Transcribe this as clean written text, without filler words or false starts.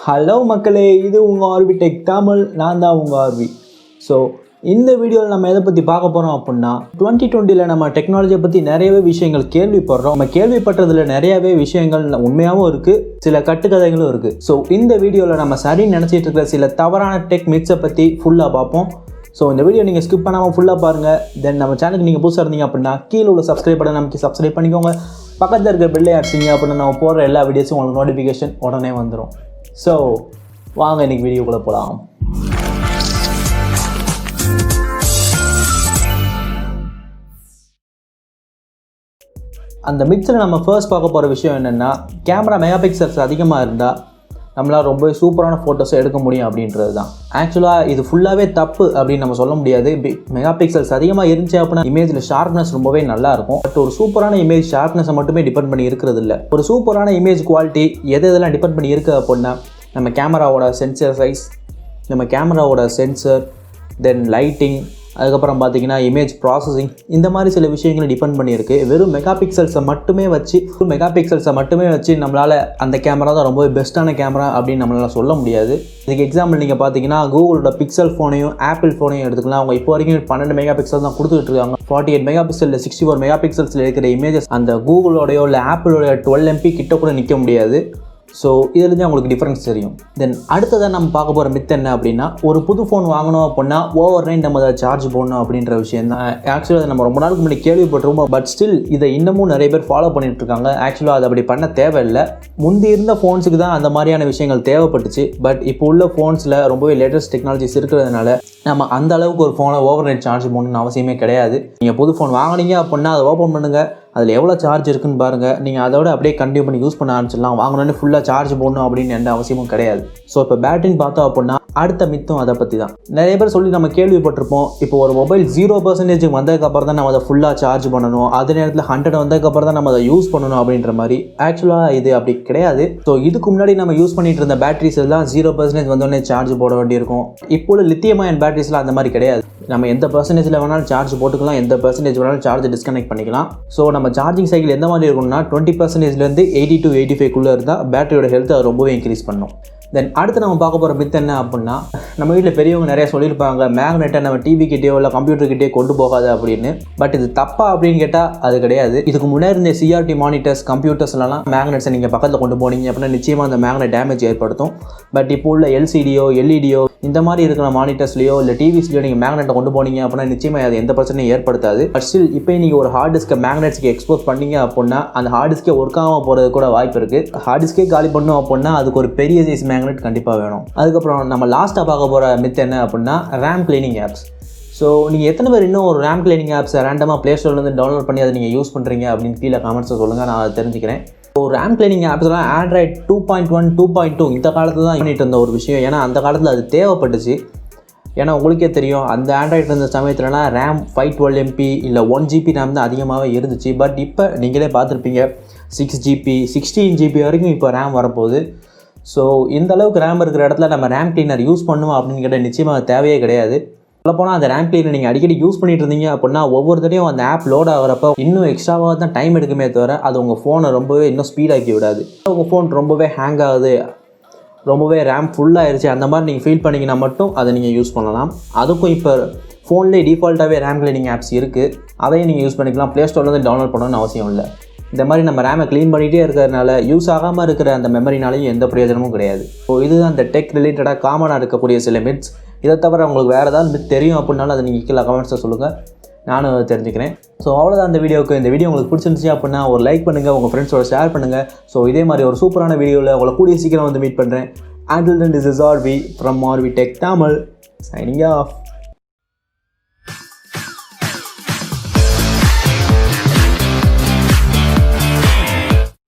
Hello மக்களே, இது உங்கள் rvtech தமிழ். நான் தான் உங்கள் ஆர்வி. ஸோ இந்த வீடியோவில் நம்ம எதை பற்றி பார்க்க போகிறோம் அப்படின்னா 2020 நம்ம டெக்னாலஜியை பற்றி நிறையவே விஷயங்கள் கேள்விப்படுறோம். நம்ம கேள்விப்பட்டதில் நிறையவே விஷயங்கள் உண்மையாகவும் இருக்குது, சில கட்டுக்கதைகளும் இருக்குது. ஸோ இந்த வீடியோவில் நம்ம சரின்னு நினச்சிட்டு இருக்கிற சில தவறான டெக் மித்ஸை பற்றி ஃபுல்லாக பார்ப்போம். ஸோ இந்த வீடியோ நீங்கள் ஸ்கிப் பண்ணாமல் ஃபுல்லாக பாருங்கள். தென் நம்ம சேனலுக்கு நீங்கள் புதுசாக இருந்தீங்க அப்படின்னா கீழே உள்ள சப்ஸ்கிரைப் பண்ண நமக்கு சப்ஸ்கிரைப் பண்ணிக்கோங்க. பக்கத்தில் இருக்க பெல்லை அடிச்சிங்க அப்படின்னா நம்ம போடுற எல்லா வீடியோஸும் உங்களுக்கு நோட்டிஃபிகேஷன் உடனே வந்துடும். ஸோ வாங்க இன்றைக்கி வீடியோக்குள்ளே போகலாம். அந்த மிக்ஸில் நம்ம ஃபர்ஸ்ட் பார்க்க போகிற விஷயம் என்னென்னா, கேமரா மெகா பிக்சல்ஸ் அதிகமாக இருந்தால் நம்மளால் ரொம்ப சூப்பரான ஃபோட்டோஸை எடுக்க முடியும் அப்படின்றது தான். ஆக்சுவலாக இது ஃபுல்லாகவே தப்பு அப்படின்னு நம்ம சொல்ல முடியாது. மெகா பிக்சல்ஸ் அதிகமாக இருந்துச்சு அப்படின்னா இமேஜில் ஷார்ப்னஸ் ரொம்பவே நல்லாயிருக்கும். பட் ஒரு சூப்பரான இமேஜ் ஷார்ப்னஸை மட்டுமே டிபெண்ட் பண்ணி இருக்கிறது இல்லை. ஒரு சூப்பரான இமேஜ் குவாலிட்டி எதெல்லாம் டிபெண்ட் பண்ணி இருக்குது அப்படின்னா நம்ம கேமராவோட சென்சர் சைஸ், நம்ம கேமராவோட சென்சர், தென் லைட்டிங், அதுக்கப்புறம் பார்த்தீங்கன்னா இமேஜ் ப்ராசஸிங், இந்த மாதிரி சில விஷயங்களை டிபெண்ட் பண்ணியிருக்கு. வெறும் மெகா பிக்சல்ஸை மட்டுமே வச்சு நம்மளால் அந்த கேமரா தான் ரொம்பவே பெஸ்ட்டான கேமரா அப்படின்னு நம்மளால் சொல்ல முடியாது. இதுக்கு எக்ஸாம்பிள் நீங்கள் பார்த்தீங்கன்னா கூகுளோட பிக்சல் ஃபோனையும் ஆப்பிள் ஃபோனையும் எடுத்துக்கலாம். அவங்க இப்போ வரைக்கும் 12 மெகா பிக்சல் தான் கொடுத்துட்டு இருக்காங்க. 48 மெகா பிக்சலில் 64 மெகா பிக்சல்ஸில் இருக்கிற இமேஜஸ் அந்த கூகுளோடையோ இல்லை ஆப்பிளோடைய 12 MP கிட்ட கூட நிற்க முடியாது. ஸோ இதுலேருந்து அவங்களுக்கு டிஃப்ரென்ஸ் தெரியும். தென் அடுத்ததான் நம்ம பார்க்க போகிற மித் என்ன அப்படின்னா, ஒரு புது ஃபோன் வாங்கணும் அப்படின்னா ஓவர் நைட் நம்ம அதை சார்ஜ் போடணும் அப்படின்ற விஷயம் தான். ஆக்சுவலாக அதை நம்ம ரொம்ப நாளுக்கு முன்னாடி கேள்விப்பட்டிருக்கோம். பட் ஸ்டில் இதை இன்னமும் நிறைய பேர் ஃபாலோ பண்ணிட்டு இருக்காங்க. ஆக்சுவலாக அதை அப்படி பண்ண தேவையில்லை. முந்தி இருந்த ஃபோன்ஸுக்கு தான் அந்த மாதிரியான விஷயங்கள் தேவைப்பட்டுச்சு. பட் இப்போ உள்ள ஃபோன்ஸில் ரொம்பவே லேட்டஸ்ட் டெக்னாலஜிஸ் இருக்கிறதுனால நம்ம அந்த அளவுக்கு ஒரு ஃபோனை ஓவர் நைட் சார்ஜ் போடணும்னு அவசியமே கிடையாது. நீங்கள் புது ஃபோன் வாங்கினீங்க அப்படின்னா அதை ஓப்பன் பண்ணுங்கள், அதில் எவ்வளோ சார்ஜ் இருக்குன்னு பாருங்கள். நீங்கள் அதோட அப்படியே கண்டினியூ பண்ணி யூஸ் பண்ண ஆரம்பிச்சிடலாம். வாங்கினோடனே ஃபுல்லாக சார்ஜ் போடணும் அப்படின்னு எந்த அவசியமும் கிடையாது. ஸோ இப்போ பேட்டரின்னு பார்த்தோம் அப்படின்னா அடுத்த மித்தும் அதை பற்றி தான். நிறைய பேர் சொல்லி நம்ம கேள்விப்பட்டிருப்போம், இப்போ ஒரு மொபைல் 0% வந்ததுக்கப்புறம் தான் நம்ம அதை ஃபுல்லாக சார்ஜ் பண்ணணும், அதே நேரத்தில் 100 வந்ததுக்கப்புறம் தான் நம்ம அதை யூஸ் பண்ணணும் அப்படின்ற மாதிரி. ஆக்சுவலாக இது அப்படி கிடையாது. ஸோ இதுக்கு முன்னாடி நம்ம யூஸ் பண்ணிட்டு இருந்த பேட்டரிஸ் எல்லாம் 0% வந்தோடனே சார்ஜ் போட வேண்டியிருக்கும். இப்போ உள்ள லித்தியம் அயன் பேட்டரிஸ்லாம் அந்த மாதிரி கிடையாது. நம்ம எந்த பர்சன்டேஜில் வேணாலும் சார்ஜ் போட்டுக்கலாம், எந்த பர்சன்டேஜ் வேணாலும் சார்ஜ் டிஸ்கனெக்ட் பண்ணிக்கலாம். ஸோ நம்ம சார்ஜிங் சைக்கிள் எந்த மாதிரி இருக்கும்னா 20%லேருந்து 80 to 85 இருந்தால் பேட்டரியோட ஹெல்த் அது ரொம்பவே இன்க்ரீஸ் பண்ணும். தென் அடுத்து நம்ம பார்க்க போகிற மித் என்ன அப்படின்னா, நம்ம வீட்டில் பெரியவங்க நிறைய சொல்லியிருப்பாங்க மேக்னெட்டை நம்ம டிவி கிட்டேயோ இல்லை கம்ப்யூட்டர் கிட்டேயோ கொண்டு போகாது அப்படின்னு. பட் இது தப்பா அப்படின்னு கேட்டால் அது கிடையாது. இதுக்கு முன்னாடி இருந்த CRT மானிட்டர்ஸ், கம்ப்யூட்டர்ஸ்லாம் மேக்னெட்ஸை நீங்கள் பக்கத்தில் கொண்டு போனீங்க அப்படின்னா நிச்சயமாக அந்த மேக்னெட் டேமேஜ் ஏற்படுத்தும். பட் இப்போ உள்ள LCDயோ LEDயோ இந்த மாதிரி இருக்கிற மானிட்டர்ஸ்லையோ இல்லை டிவிஸ்லையோ நீங்கள் மேக்னெட்டை கொண்டு போனீங்க அப்படின்னா நிச்சயமாக அது எந்த பிரச்சனையும் ஏற்படுத்தாது. பட் ஸ்டில் இப்போ நீங்கள் ஒரு ஹார்ட் டிஸ்கை மேக்னெட்ஸ்க்கு எக்ஸ்போஸ் பண்ணீங்க அப்படின்னா அந்த ஹார்ட் டிஸ்கே ஒர்க் ஆகாமல் போகிறது கூட வாய்ப்பு இருக்குது. ஹார்ட் டிஸ்கே காலி பண்ணோம் அப்படின்னா அதுக்கு ஒரு பெரிய சைஸ் மேக்னெட் கண்டிப்பாக வேணும். அதுக்கப்புறம் நம்ம லாஸ்ட்டாக பார்க்க போகிற மித் என்ன அப்படின்னா ரேம் கிளீனிங் ஆப்ஸ். ஸோ நீங்கள் எத்தனை பேர் இன்னும் ஒரு ரேம் கிளீனிங் ஆப்ஸை ரேண்டமாக ப்ளே ஸ்டோர்லேருந்து டவுன்லோட் பண்ணி அதை நீங்கள் யூஸ் பண்ணுறீங்க அப்படின்னு கீழே கமெண்ட்ஸை சொல்லுங்கள், நான் அதை தெரிஞ்சுக்கிறேன். ஸோ ரேம் கிளீனிங் ஆப்ஸ்லாம் Android 2.1 2.2 இந்த காலத்தில் தான் பண்ணிட்டு இருந்த ஒரு விஷயம். ஏன்னா அந்த காலத்தில் அது தேவைப்பட்டுச்சு. ஏன்னா உங்களுக்கே தெரியும் அந்த ஆண்ட்ராய்டு இருந்த சமயத்துலலாம் ரேம் 512 MB இல்லை 1 GB ரேம் தான் அதிகமாகவே இருந்துச்சு. பட் இப்போ நீங்களே பார்த்துருப்பீங்க 6 GB 16 GB வரைக்கும் இப்போ ரேம் வரப்போகுது. ஸோ இந்த அளவுக்கு ரேம் இருக்கிற இடத்துல நம்ம ரேம் கிளீனர் யூஸ் பண்ணுவோம் அப்படின்னு கேட்டால் நிச்சயமாக தேவையே கிடையாது. சொல்லப்போனால் அந்த ரேம் கிளீனர் நீங்கள் அடிக்கடி யூஸ் பண்ணிட்டு இருந்தீங்க அப்படின்னா ஒவ்வொரு தடையும் அந்த ஆப் லோட் ஆகிறப்ப இன்னும் எக்ஸ்ட்ராவாக தான் டைம் எடுக்குமே தவிர அது உங்கள் ஃபோனை ரொம்பவே இன்னும் ஸ்பீடாக்கி விடாது. உங்கள் ஃபோன் ரொம்பவே ஹேங் ஆகுது, ரொம்பவே ரேம் ஃபுல்லாகிடுச்சு அந்த மாதிரி நீங்கள் ஃபீல் பண்ணிங்கன்னா மட்டும் அதை நீங்கள் யூஸ் பண்ணலாம். அதுக்கும் இப்போ ஃபோன்லேயே டிஃபால்ட்டாகவே ரேம் கிளீனிங் ஆப்ஸ் இருக்குது, அதையும் நீங்கள் யூஸ் பண்ணிக்கலாம். ப்ளே ஸ்டோர்லேருந்து டவுன்லோட் பண்ணணும்னு அவசியம் இல்லை. இந்த மாதிரி நம்ம ரேமை க்ளீன் பண்ணிகிட்டே இருக்கிறதுனால யூஸ் ஆகாமல் இருக்கிற அந்த மெமரினாலையும் எந்த பிரயோஜனமும் கிடையாது. ஸோ இதுதான் அந்த டெக் ரிலேட்டடாக காமனாக இருக்கக்கூடிய சில மித்ஸ். இதை தவிர உங்களுக்கு வேறு ஏதாவது மித் தெரியும் அப்படின்னாலும் அதை நீங்கள் கீழே கமெண்ட்ஸை சொல்லுங்கள், நானும் அதை தெரிஞ்சுக்கிறேன். ஸோ அவ்வளோதான் இந்த வீடியோக்கு. இந்த வீடியோ உங்களுக்கு பிடிச்சிருந்துச்சு அப்படின்னா ஒரு லைக் பண்ணுங்கள், உங்கள் ஃப்ரெண்ட்ஸோட ஷேர் பண்ணுங்கள். ஸோ இதே மாதிரி ஒரு சூப்பரான வீடியோவில் உங்களை கூடிய சீக்கிரம் வந்து மீட் பண்ணுறேன். Until then, this is RV from rvtech Tamil signing off.